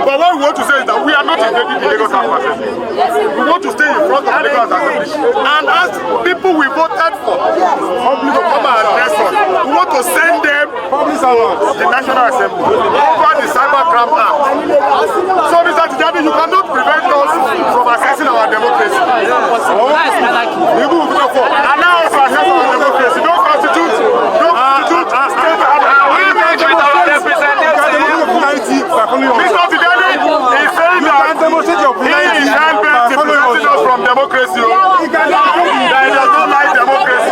But what we want to say is that we are not invading the Lagos House of Assembly. We want to stay in front of the Lagos House of Assembly and ask people we voted for to come and address us. We want to send them the National Assembly over the Cybercrime Act. So, Mr. Tijani, you cannot prevent us from accessing our democracy. We will allow us to access our democracy. Don't constitute state Mr. Tijani is saying that he can't be preventing us from democracy. There is no like democracy.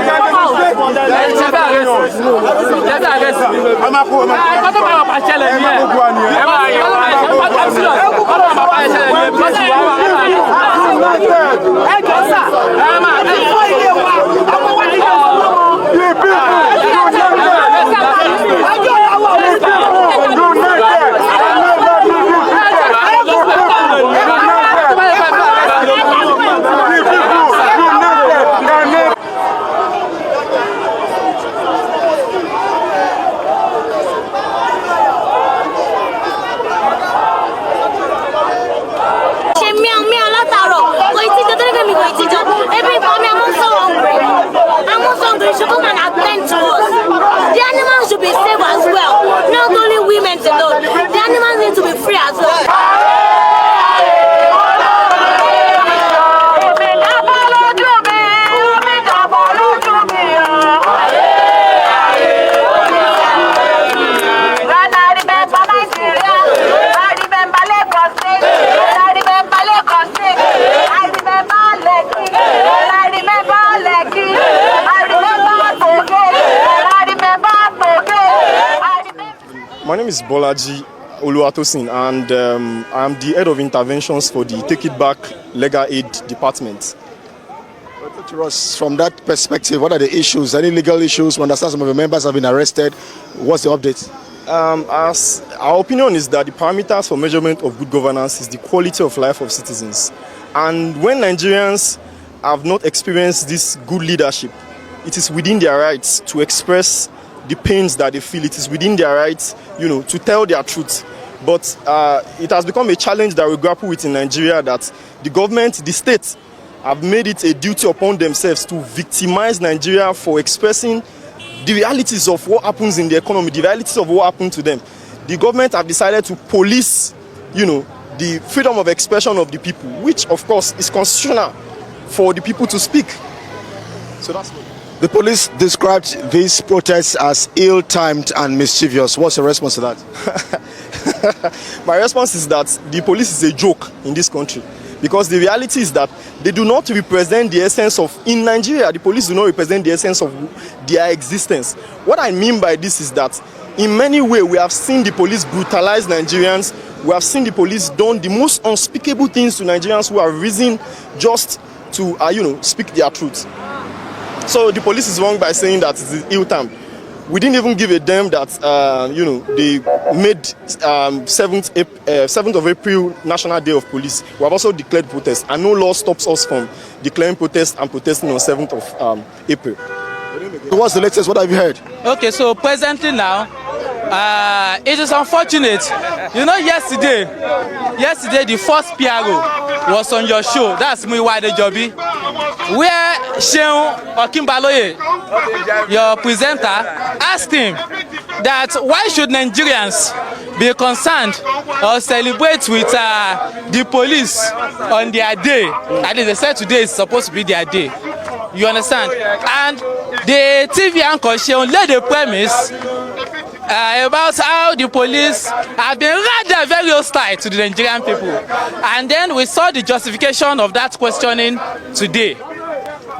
My name is Bolaji Oluwatosin, and I'm the head of interventions for the TakeitBack Legal Aid Department. To us, from that perspective, what are the issues? Any legal issues? We understand some of the members have been arrested. What's the update? As our opinion is that the parameters for measurement of good governance is the quality of life of citizens. And when Nigerians have not experienced this good leadership, it is within their rights to express the pains that they feel. It is within their rights, to tell their truth. But it has become a challenge that we grapple with in Nigeria, that the government, the state, have made it a duty upon themselves to victimize Nigeria for expressing the realities of what happens in the economy, the realities of what happened to them. The government have decided to police, the freedom of expression of the people, which of course is constitutional for the people to speak. So that's what. The police described these protests as ill-timed and mischievous. What's your response to that? My response is that the police is a joke in this country, because the reality is that they do not represent the essence of, in Nigeria, the police do not represent the essence of their existence. What I mean by this is that in many ways we have seen the police brutalize Nigerians. We have seen the police done the most unspeakable things to Nigerians who have risen just to, speak their truth. So the police is wrong by saying that it's ill-timed. We didn't even give a damn that, they made 7th of April National Day of Police. We have also declared protest, and no law stops us from declaring protest and protesting on 7th of April. What's the latest? What have you heard? Okay, so presently now, it is unfortunate. Yesterday the first PRO was on your show. That's Muiwade Jobi, where Sheun Okinbaloye, your presenter, asked him that why should Nigerians be concerned or celebrate with the police on their day. At least they said today is supposed to be their day. You understand? And the TV anchor Sheun laid the premise about how the police have been rather very hostile to the Nigerian people. And then we saw the justification of that questioning today.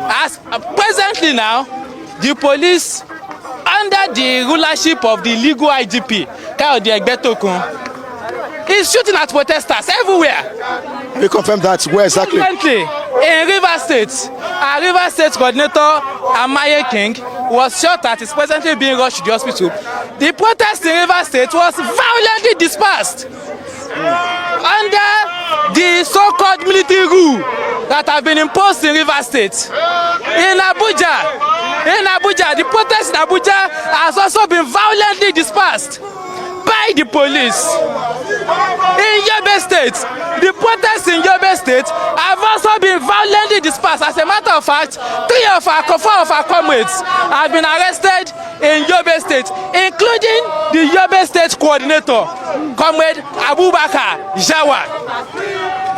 As presently now, the police, under the rulership of the legal IGP, Kayode Egbetokun, is shooting at protesters everywhere. You confirm that? Where exactly? Currently, in Rivers State, our Rivers State coordinator, Amaye King, was shot at. Is presently being rushed to the hospital. The protest in Rivers State was violently dispersed under the so-called military rule that have been imposed in Rivers State. In Abuja, the protest in Abuja has also been violently dispersed. the police. In Yobe State, the protests in Yobe State have also been violently dispersed. As a matter of fact, 4 of our comrades have been arrested in Yobe State, including the Yobe State coordinator, Comrade Abubakar Jawa.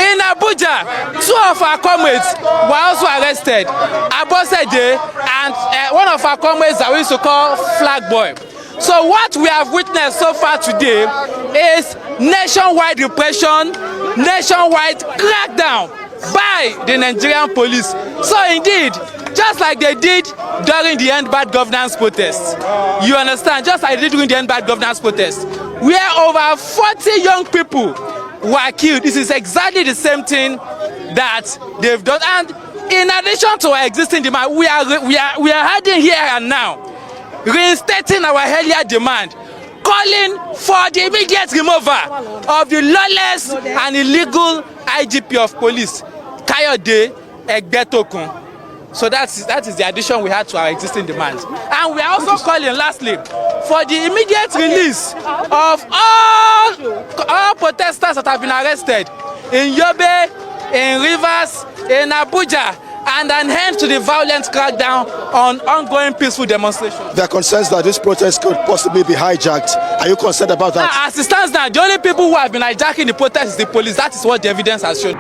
In Abuja, 2 of our comrades were also arrested, Abosede and one of our comrades that we used to call Flag Boy. So what we have witnessed so far today is nationwide repression, nationwide crackdown by the Nigerian police. So indeed, just like they did during the End Bad Governance protests, you understand, just like they did during the End Bad Governance protests, where over 40 young people were killed. This is exactly the same thing that they've done. And in addition to our existing demand, we are heading here and now, reinstating our earlier demand, calling for the immediate removal of the lawless and illegal IGP of police, Kayode Egbetokun. So that is the addition we had to our existing demands. And we are also calling, lastly, for the immediate release of all protesters that have been arrested in Yobe, in Rivers, in Abuja, and an end to the violent crackdown on ongoing peaceful demonstrations. There are concerns that this protest could possibly be hijacked. Are you concerned about that? As it stands now, the only people who have been hijacking the protest is the police. That is what the evidence has shown.